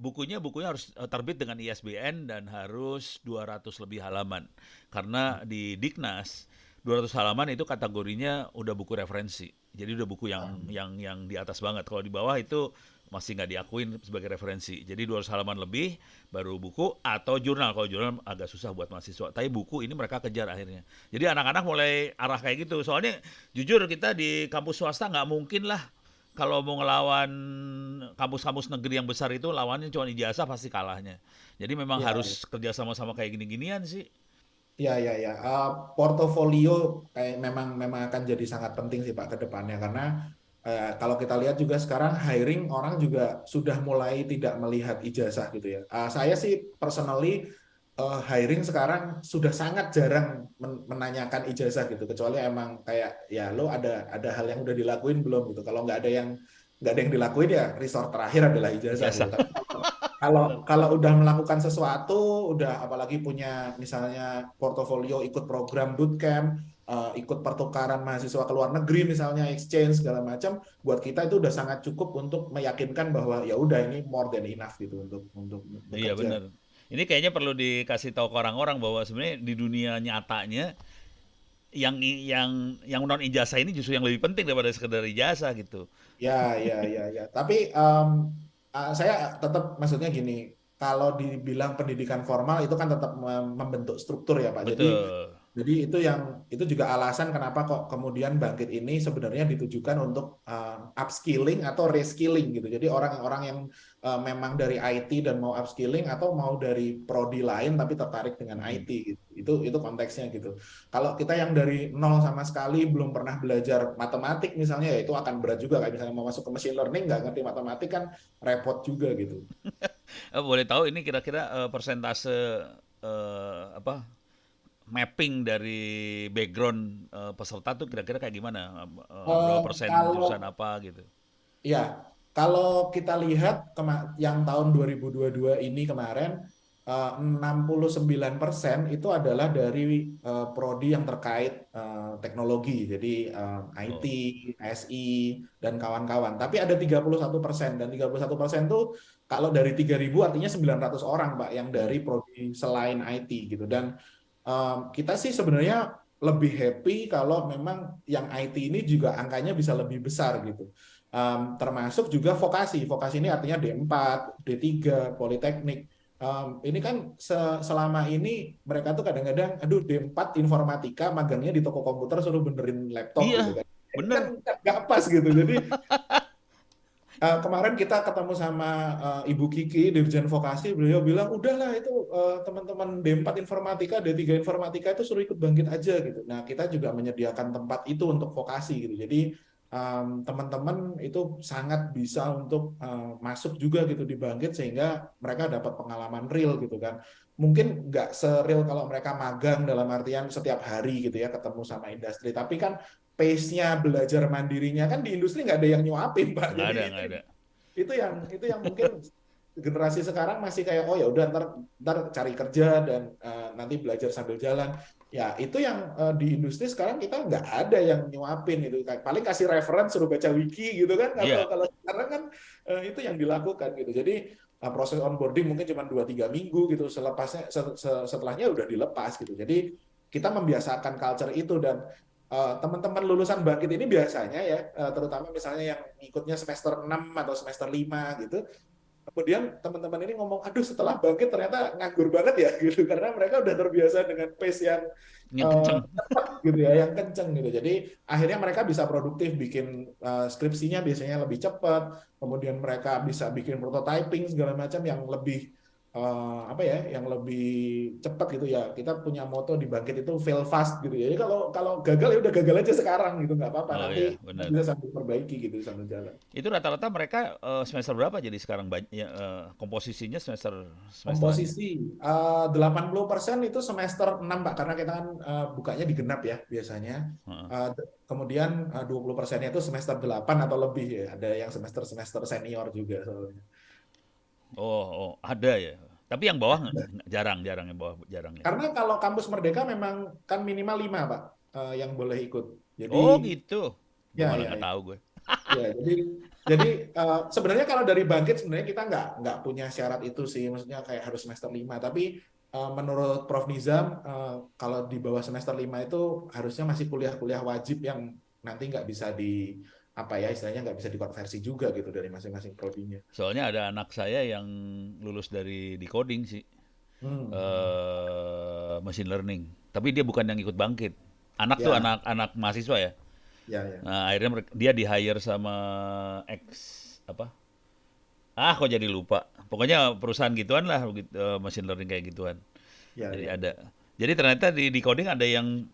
Bukunya harus terbit dengan ISBN dan harus 200 lebih halaman. Karena di Dignas 200 halaman itu kategorinya udah buku referensi. Jadi udah buku Ah, yang di atas banget. Kalau di bawah itu masih nggak diakuin sebagai referensi. Jadi 200 halaman lebih baru buku atau jurnal. Kalau jurnal agak susah buat mahasiswa. Tapi buku ini mereka kejar akhirnya. Jadi anak-anak mulai arah kayak gitu. Soalnya jujur kita di kampus swasta nggak mungkin lah kalau mau ngelawan kampus-kampus negeri yang besar, itu lawannya cuma ijazah, pasti kalahnya. Jadi memang iya. harus kerja sama-sama kayak gini-ginian sih. Ya, ya, ya. Portofolio kayak memang memang akan jadi sangat penting sih Pak ke depannya karena kalau kita lihat juga sekarang hiring orang juga sudah mulai tidak melihat ijazah gitu ya. Saya sih personally hiring sekarang sudah sangat jarang menanyakan ijazah gitu kecuali emang kayak ya lo ada hal yang udah dilakuin belum gitu. Kalau nggak ada yang dilakuin ya resort terakhir adalah ijazah gitu. Ijazah. Tapi kalau Bener. kalau udah melakukan sesuatu, udah apalagi punya misalnya portofolio ikut program bootcamp, ikut pertukaran mahasiswa ke luar negeri misalnya exchange segala macam, buat kita itu udah sangat cukup untuk meyakinkan bahwa ya udah ini more than enough gitu untuk Iya bekerja. bener. Ini kayaknya perlu dikasih tahu ke orang-orang bahwa sebenarnya di dunia nyatanya yang non ijazah ini justru yang lebih penting daripada sekedar ijazah gitu. Ya, ya, ya, ya. Tapi saya tetap maksudnya gini, kalau dibilang pendidikan formal itu kan tetap membentuk struktur ya Pak. Jadi Betul. Jadi itu juga alasan kenapa kok kemudian Bangkit ini sebenarnya ditujukan untuk upskilling atau reskilling gitu. Jadi orang-orang yang memang dari IT dan mau upskilling atau mau dari prodi lain tapi tertarik dengan Mm-mm. IT gitu. Itu konteksnya gitu. Kalau kita yang dari nol sama sekali belum pernah belajar matematik misalnya ya itu akan berat juga kayak misalnya mau masuk ke machine learning nggak ngerti matematik kan repot juga gitu. Boleh tahu ini kira-kira persentase apa mapping dari background peserta tuh kira-kira kayak gimana? Berapa persen Kalau jurusan apa gitu? Ya, kalau kita lihat yang tahun 2022 ini kemarin, 69% itu adalah dari prodi yang terkait teknologi, jadi IT, Oh, SI, dan kawan-kawan. Tapi ada 31%, dan 31% itu kalau dari 3.000 artinya 900 orang, Pak, yang mm. dari prodi selain IT gitu. Dan kita sih sebenarnya lebih happy kalau memang yang IT ini juga angkanya bisa lebih besar gitu. Termasuk juga vokasi. Vokasi ini artinya D4, D3, Politeknik. Ini kan selama ini mereka tuh kadang-kadang, aduh D4 informatika, magangnya di toko komputer suruh benerin laptop gitu Iya, kan. Ini kan bener. nggak pas gitu. Jadi kemarin kita ketemu sama Ibu Kiki, Dirjen Vokasi, beliau bilang, udahlah itu teman-teman D4 Informatika, D3 Informatika itu suruh ikut bangkit aja gitu. Nah, kita juga menyediakan tempat itu untuk vokasi gitu. Jadi teman-teman itu sangat bisa untuk masuk juga gitu di bangkit sehingga mereka dapat pengalaman real gitu kan. Mungkin nggak seril kalau mereka magang dalam artian setiap hari gitu ya ketemu sama industri, tapi kan pace-nya belajar mandirinya kan di industri nggak ada yang nyuapin, Pak. Nggak Jadi ada, nggak ada. itu yang mungkin generasi sekarang masih kayak oh ya udah ntar cari kerja dan nanti belajar sambil jalan. Ya itu yang di industri sekarang kita nggak ada yang nyuapin itu. Paling kasih reference suruh baca wiki gitu kan. Kalau Iya, kalau sekarang kan itu yang dilakukan gitu. Jadi proses onboarding mungkin cuma 2-3 minggu gitu. Setelahnya udah dilepas gitu. Jadi kita membiasakan culture itu dan teman-teman lulusan Bangkit ini biasanya ya, terutama misalnya yang ikutnya semester 6 atau semester 5 gitu, kemudian teman-teman ini ngomong, aduh setelah Bangkit ternyata nganggur banget ya gitu, karena mereka udah terbiasa dengan pace yang yang kenceng. cepat gitu ya, yang kenceng gitu. Jadi akhirnya mereka bisa produktif bikin skripsinya biasanya lebih cepat, kemudian mereka bisa bikin prototyping segala macam yang lebih apa ya, yang lebih cepat gitu ya. Kita punya moto di Bangkit itu fail fast gitu ya. Jadi kalau kalau gagal ya udah gagal aja sekarang gitu, nggak apa-apa. Oh Nanti iya, kita benar. bisa sambil perbaiki gitu sambil jalan. Itu rata-rata mereka semester berapa jadi sekarang ya, komposisinya semesterannya? Komposisi 80% itu semester 6 Pak, karena kita kan bukanya di genap ya biasanya. Heeh. Kemudian 20%-nya itu semester 8 atau lebih ya. Ada yang semester-semester senior juga soalnya. Oh, oh, ada ya. Tapi yang bawah jarang, jarang yang bawah jarang ya. Karena kalau kampus Merdeka memang kan minimal 5 Pak yang boleh ikut. Jadi Oh gitu. Gue ya malah ya nggak tahu gue. ya. Jadi sebenarnya kalau dari Bangkit sebenarnya kita nggak punya syarat itu sih. Maksudnya kayak harus semester 5. Tapi menurut Prof Nizam kalau di bawah semester 5 itu harusnya masih kuliah-kuliah wajib yang nanti nggak bisa di apa ya istilahnya nggak bisa dikonversi juga gitu dari masing-masing prodinya. Soalnya ada anak saya yang lulus dari decoding sih, Hmm. machine learning. Tapi dia bukan yang ikut bangkit. Anak tuh Ya, anak-anak mahasiswa ya. ya, ya. Nah, akhirnya dia di hire sama X apa? Kok jadi lupa. Pokoknya perusahaan gituan lah, machine learning kayak gituan. Ya, Jadi ya. ada. Jadi ternyata di coding ada yang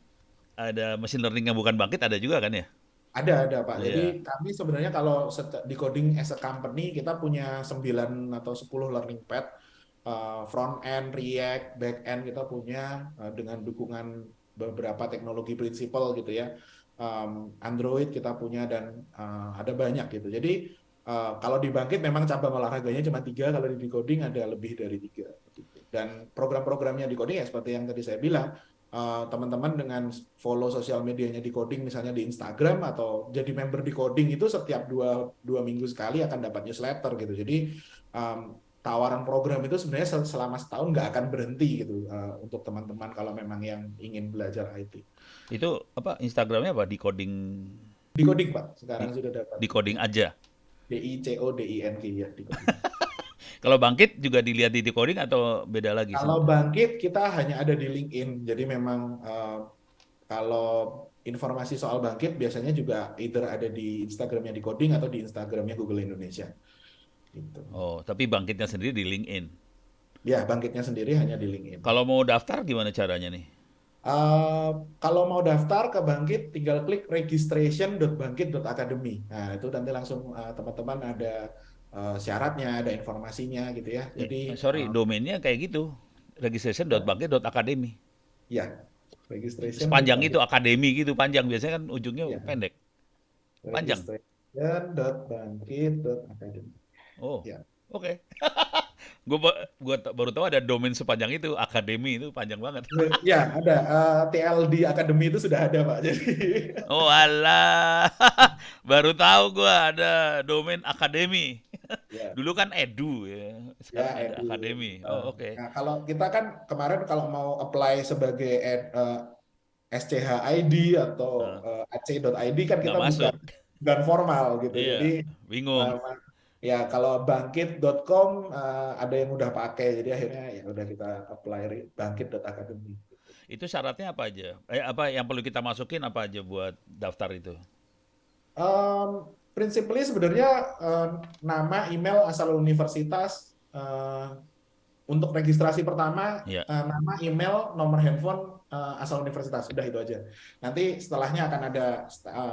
ada machine learning yang bukan bangkit ada juga kan ya? Ada Pak. Jadi Iya. kami sebenarnya kalau di coding as a company kita punya 9 atau 10 learning path. Front end, React, back end kita punya dengan dukungan beberapa teknologi prinsipal gitu ya. Android kita punya dan ada banyak gitu. Jadi kalau di Bangkit memang cabang olahraganya cuma 3, kalau di Decoding ada lebih dari 3. Gitu. Dan program-programnya di coding ya seperti yang tadi saya bilang, teman-teman dengan follow sosial medianya di coding misalnya di Instagram atau jadi member di coding itu setiap dua minggu sekali akan dapat newsletter gitu. Jadi um, tawaran program itu sebenarnya selama setahun nggak akan berhenti gitu untuk teman-teman kalau memang yang ingin belajar IT. Itu apa Instagramnya apa? Decoding Di coding Pak, di, sekarang sudah dapat decoding aja. DICODING ya di coding. Kalau Bangkit juga dilihat di Decoding atau beda lagi? Kalau Bangkit kita hanya ada di LinkedIn, jadi memang kalau informasi soal Bangkit biasanya juga either ada di Instagramnya di Coding atau di Instagramnya Google Indonesia. Gitu. Oh, tapi Bangkitnya sendiri di LinkedIn. Ya, Bangkitnya sendiri hanya di LinkedIn. Kalau mau daftar gimana caranya nih? Eh, Kalau mau daftar ke Bangkit, tinggal klik registration.bangkit.academy. Nah, itu nanti langsung teman-teman ada syaratnya, ada informasinya gitu ya. Jadi Sorry, domainnya kayak gitu. Registration.bangkit.academy. ya, registration. Sepanjang itu akademi gitu panjang, biasanya kan ujungnya Ya, pendek. Panjang. registration.bangkit.academy. Oh, Ya. oke. Gua baru tahu ada domain sepanjang itu, akademi itu panjang banget. Ya, ada TLD Academy itu sudah ada, Pak. Jadi Oh alah, baru tahu gua ada domain akademi. ya, Dulu kan edu ya, ya sekarang ada Edu. akademi. Oh oke, Nah, kalau kita kan kemarin kalau mau apply sebagai SCHID atau Nah, AC.id kan nggak kita bukan masuk. bukan formal gitu. Jadi Iya, bingung. uh, ya kalau bangkit.com ada yang udah pakai. Jadi akhirnya ya udah kita apply bangkit.academy. Itu syaratnya apa aja? Apa yang perlu kita masukin apa aja buat daftar itu? Prinsipnya sebenarnya nama, email, asal universitas, untuk registrasi pertama, Ya, nama, email, nomor handphone, asal universitas, udah itu aja. Nanti setelahnya akan ada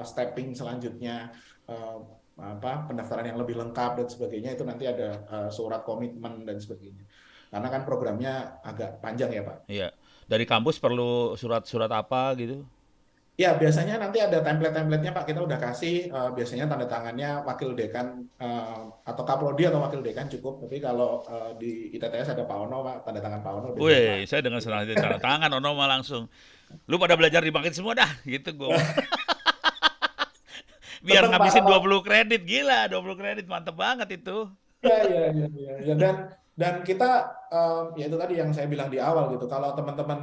stepping selanjutnya, eh, apa pendaftaran yang lebih lengkap dan sebagainya. Itu nanti ada surat komitmen dan sebagainya. Karena kan programnya agak panjang ya, Pak. iya. Dari kampus perlu surat-surat apa gitu? Ya, biasanya nanti ada template-templatenya Pak. Kita udah kasih, biasanya tanda tangannya wakil dekan, atau kaprodi atau wakil dekan cukup. Tapi kalau di ITTS ada Pak Ono, Pak, tanda tangan Pak Ono udah jadi Pak. Wih, saya dengan senang hati tanda tangan Ono mah langsung. Lu pada belajar di Bangkit semua dah, gitu gua mah. Biar Seneng Pak ngabisin kalau 20 kredit, gila 20 kredit, mantep banget itu. ya, ya, ya, ya, ya. Dan kita, ya itu tadi yang saya bilang di awal gitu. Kalau teman-teman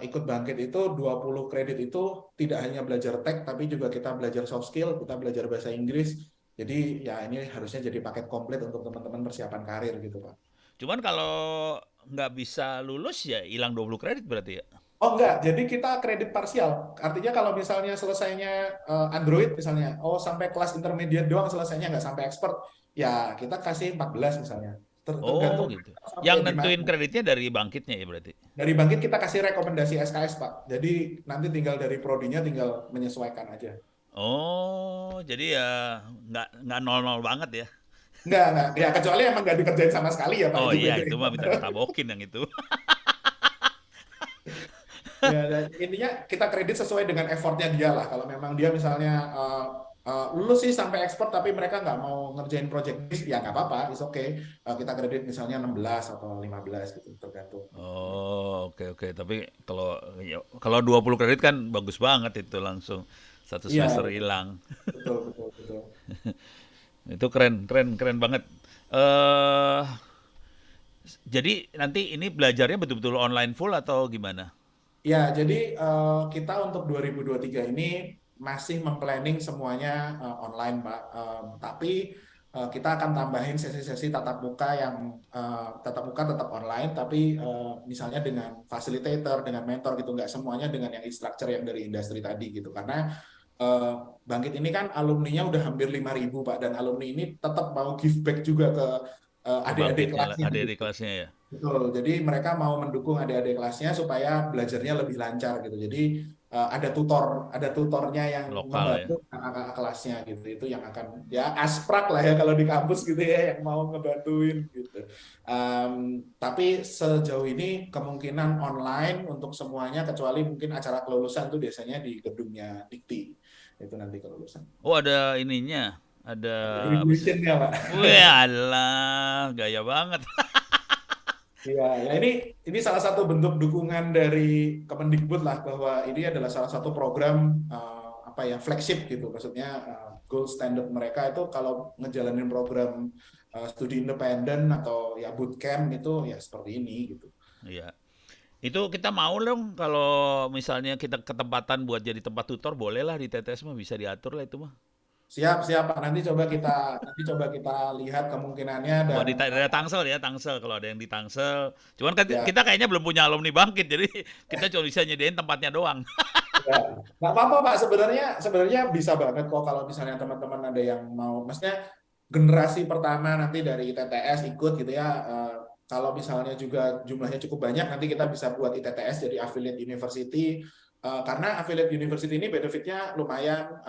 ikut bangkit itu 20 kredit itu tidak hanya belajar tech tapi juga kita belajar soft skill, kita belajar bahasa Inggris. Jadi ya ini harusnya jadi paket komplit untuk teman-teman persiapan karir gitu, Pak. Cuman kalau nggak bisa lulus ya hilang 20 kredit berarti ya? Oh enggak, jadi kita kredit parsial. Artinya kalau misalnya selesainya Android misalnya, oh sampai kelas intermediate doang selesainya nggak sampai expert, ya kita kasih 14 misalnya. Oh Tergantung gitu. sampai Yang di nentuin mana. kreditnya dari Bangkitnya ya berarti? Dari Bangkit kita kasih rekomendasi SKS, Pak. Jadi nanti tinggal dari prodinya tinggal menyesuaikan aja. Oh, jadi ya nggak nol-nol banget ya? Enggak. Ya kecuali emang nggak dikerjain sama sekali ya, Pak. Oh Itu iya, beda. itu mah minta ditabokin yang itu. Ya, dan intinya kita kredit sesuai dengan effortnya dia lah. Kalau memang dia misalnya lulus sih sampai expert tapi mereka nggak mau ngerjain project based, ya nggak apa-apa, is okay. Kita kredit misalnya 16 atau 15 gitu, tergantung. Oh, oke oke. Tapi kalau ya, kalau 20 kredit kan bagus banget itu langsung satu Iya, semester betul, hilang. betul, betul, betul. Itu keren, keren, keren banget. Eh, jadi nanti ini belajarnya betul-betul online full atau gimana? Ya, jadi kita untuk 2023 ini masih memplanning semuanya online, Pak. Tapi kita akan tambahin sesi-sesi tatap muka yang tatap muka tetap online, tapi misalnya dengan facilitator, dengan mentor gitu, nggak semuanya dengan yang instructor yang dari industri tadi gitu. Karena eh, Bangkit ini kan alumninya udah hampir 5.000 Pak, dan alumni ini tetap mau give back juga ke Ke adik-adik Bangkitnya, kelasnya adik-adik gitu. kelasnya ya? Betul, jadi mereka mau mendukung adik-adik kelasnya supaya belajarnya lebih lancar gitu. Jadi ada tutornya yang Lokal ya? membantu kakak-kakak kelasnya gitu. Itu yang akan ya asprak lah ya kalau di kampus gitu ya, yang mau ngebantuin gitu. Em, tapi sejauh ini kemungkinan online untuk semuanya kecuali mungkin acara kelulusan tuh biasanya di gedungnya Dikti. Itu nanti kelulusan. Oh ada ininya, ada Ada apa sih? graduation-nya, Pak. Wih, alah, gaya banget. Iya, ya ini salah satu bentuk dukungan dari Kemendikbud lah, bahwa ini adalah salah satu program apa ya, flagship gitu. Maksudnya gold standard mereka itu kalau ngejalanin program studi independen atau ya bootcamp itu ya seperti ini gitu. Iya. Itu kita mau dong kalau misalnya kita ketempatan buat jadi tempat tutor boleh lah di TTS mah bisa diatur lah itu mah. Siap, siap Pak. Nanti coba kita lihat kemungkinannya Mau dan di daerah Tangsel ya, Tangsel kalau ada yang di Tangsel. Cuman kan ya, kita kayaknya belum punya alumni Bangkit, jadi kita cuma bisa nyediain tempatnya doang. ya. Nggak apa-apa Pak. Sebenarnya sebenarnya bisa banget kok kalau misalnya teman-teman ada yang mau, maksudnya generasi pertama nanti dari ITTS ikut gitu ya. Kalau misalnya juga jumlahnya cukup banyak, nanti kita bisa buat ITTS jadi affiliate university. Karena affiliate university ini benefitnya lumayan.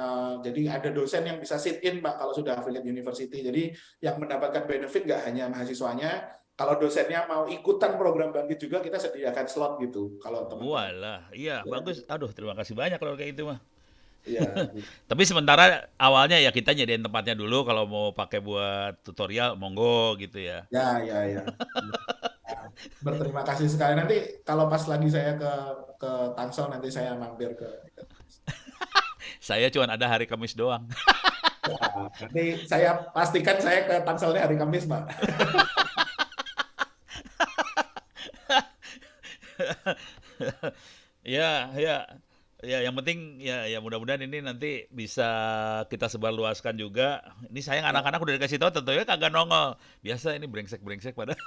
Jadi ada dosen yang bisa sit in Pak kalau sudah affiliate university. Jadi yang mendapatkan benefit nggak hanya mahasiswanya. Kalau dosennya mau ikutan program Bangkit juga, kita sediakan slot gitu. Kalau teman-teman. Walah, iya Ya, bagus. Aduh, terima kasih banyak kalau kayak gitu mah. iya. Tapi sementara awalnya ya kita nyediain tempatnya dulu kalau mau pakai buat tutorial monggo gitu ya. Ya, ya, ya. Nah, berterima kasih sekali. Nanti kalau pas lagi saya ke Tangsel, nanti saya mampir ke. Saya cuma ada hari Kamis doang. Nah, nanti saya pastikan saya ke Tangselnya hari Kamis, Pak. Ya, ya. Ya, yang penting ya mudah-mudahan ini nanti bisa kita sebarluaskan juga. Ini sayang Ya, anak-anak udah dikasih tahu tentunya kagak nongol. Biasa ini brengsek-brengsek pada.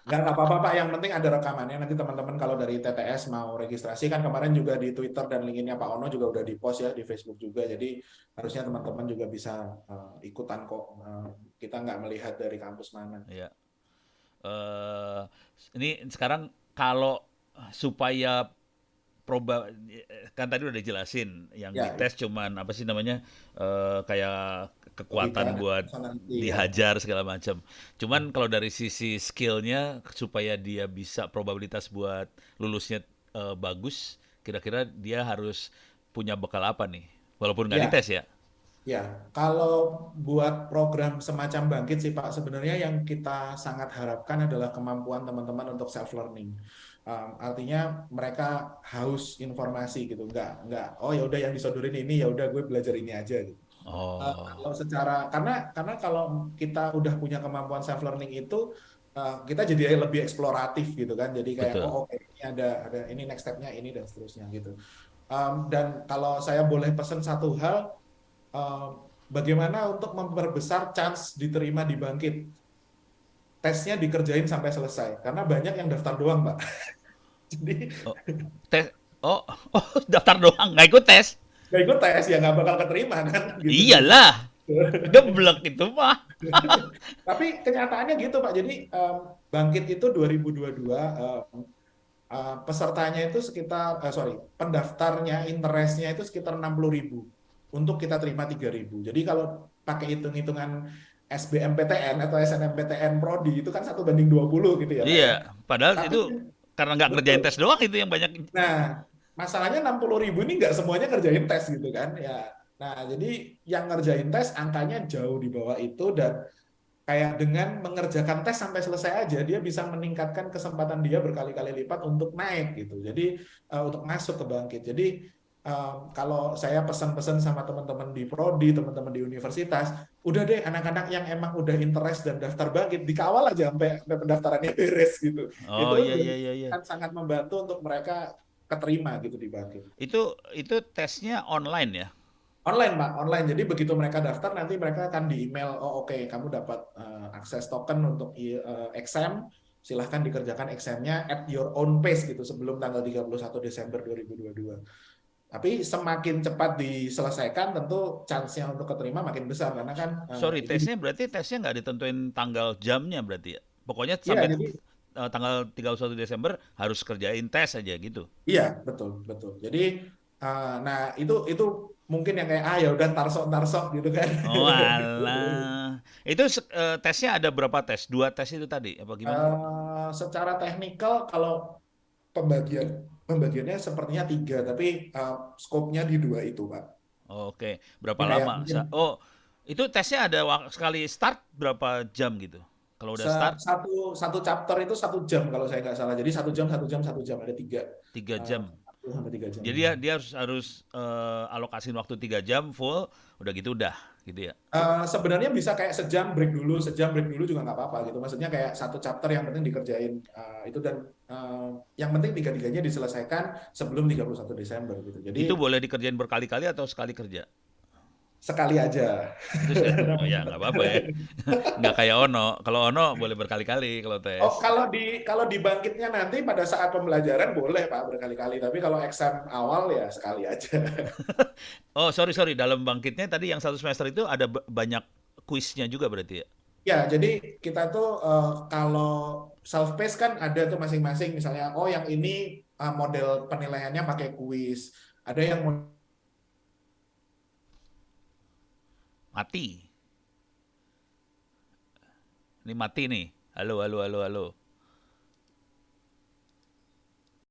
nggak apa-apa, Pak. Yang penting ada rekamannya. Nanti teman-teman kalau dari TTS mau registrasi, kan kemarin juga di Twitter dan LinkedIn-nya Pak Ono juga udah di-post ya, di Facebook juga. Jadi harusnya teman-teman juga bisa ikutan kok. Kita nggak melihat dari kampus mana. Ya. eh ini sekarang kalau supaya kan tadi udah dijelasin yang Ya, dites cuman apa sih namanya kayak logika kekuatan dan buat personality ya. dihajar segala macam. Cuman kalau dari sisi skillnya supaya dia bisa probabilitas buat lulusnya bagus, kira-kira dia harus punya bekal apa nih? Walaupun nggak Ya, dites ya. ya, kalau buat program semacam Bangkit sih Pak, sebenarnya yang kita sangat harapkan adalah kemampuan teman-teman untuk self learning. Artinya mereka haus informasi gitu, nggak, oh ya udah yang disodorin ini ya udah gue belajar ini aja gitu. Oh, Kalau secara karena kalau kita udah punya kemampuan self learning itu, kita jadi lebih eksploratif gitu kan, jadi kayak oh betul. oke ini ada ini next stepnya ini dan seterusnya gitu. Dan kalau saya boleh pesan satu hal, eh, bagaimana untuk memperbesar chance diterima di Bangkit. Tesnya dikerjain sampai selesai, karena banyak yang daftar doang, Pak. Jadi Oh, tes. Oh, oh, daftar doang, nggak ikut tes. nggak ikut tes ya nggak bakal keterima kan, gitu. Iyalah, geblek itu mah. Tapi kenyataannya gitu, Pak. Jadi Bangkit itu 2022, pesertanya itu sekitar, sorry, pendaftarnya, interestnya itu sekitar 60.000 untuk kita terima 3.000. Jadi kalau pakai hitung-hitungan SBMPTN atau SNMPTN Prodi itu kan 1:20 gitu ya Pak ya. Iya, padahal Tapi itu karena nggak ngerjain tes betul. doang itu yang banyak. Nah, masalahnya 60.000 ini nggak semuanya kerjain tes gitu kan ya. Nah, jadi yang ngerjain tes angkanya jauh di bawah itu, dan kayak dengan mengerjakan tes sampai selesai aja dia bisa meningkatkan kesempatan dia berkali-kali lipat untuk naik gitu. Jadi untuk masuk ke Bangkit. Jadi kalau saya pesan-pesan sama teman-teman di prodi, teman-teman di universitas, udah deh anak-anak yang emang udah interest dan daftar Bangkit dikawal aja sampai pendaftarannya beres gitu. Itu Oh iya iya iya iya. akan sangat membantu untuk mereka keterima gitu di Bangkit. Itu tesnya online ya. Online, Pak, online. Jadi begitu mereka daftar, nanti mereka akan di email, oh oke, kamu dapat akses token untuk exam, silahkan dikerjakan examnya at your own pace gitu sebelum tanggal 31 Desember 2022. Tapi semakin cepat diselesaikan, tentu chance-nya untuk keterima makin besar karena kan Sorry, ini tesnya berarti tesnya nggak ditentuin tanggal jamnya berarti ya. Pokoknya iya sampai jadi tanggal 31 Desember harus kerjain tes aja gitu. iya betul betul. Jadi nah itu mungkin yang kayak ya udah tarsok tarsok gitu kan. Oh alah. Itu tesnya ada berapa tes? Dua tes itu tadi apa gimana? Secara teknikal kalau pembagian pembagiannya sepertinya tiga, tapi skopnya di dua itu, Pak. Oke, Ini berapa kayak lama? mungkin Oh, itu tesnya ada sekali start berapa jam gitu? Kalau udah start satu satu chapter itu 1 jam kalau saya nggak salah. Jadi 1 jam, 1 jam, 1 jam ada tiga, 3 jam. 1 sampai 3 jam. Jadi dia harus alokasiin waktu 3 jam full, udah gitu udah gitu ya. Sebenarnya bisa kayak sejam break dulu juga nggak apa-apa gitu. Maksudnya kayak satu chapter yang penting dikerjain itu, dan yang penting tiga-tiganya diselesaikan sebelum 31 Desember gitu. Jadi Itu boleh dikerjain berkali-kali atau sekali kerja? sekali aja. Itu sekali. Oh ya, nggak apa-apa ya. Nggak kayak Ono. Kalau Ono boleh berkali-kali kalau tes. Oh, kalau dibangkitnya nanti pada saat pembelajaran boleh Pak berkali-kali, tapi kalau exam awal ya sekali aja. Oh, sorry, sorry. Dalam bangkitnya tadi yang satu semester itu ada banyak kuisnya juga berarti ya? Ya, jadi kita tuh kalau self paced kan ada tuh masing-masing, misalnya oh yang ini model penilaiannya pakai kuis, ada yang Mati. Ini mati nih. Halo, halo, halo, halo.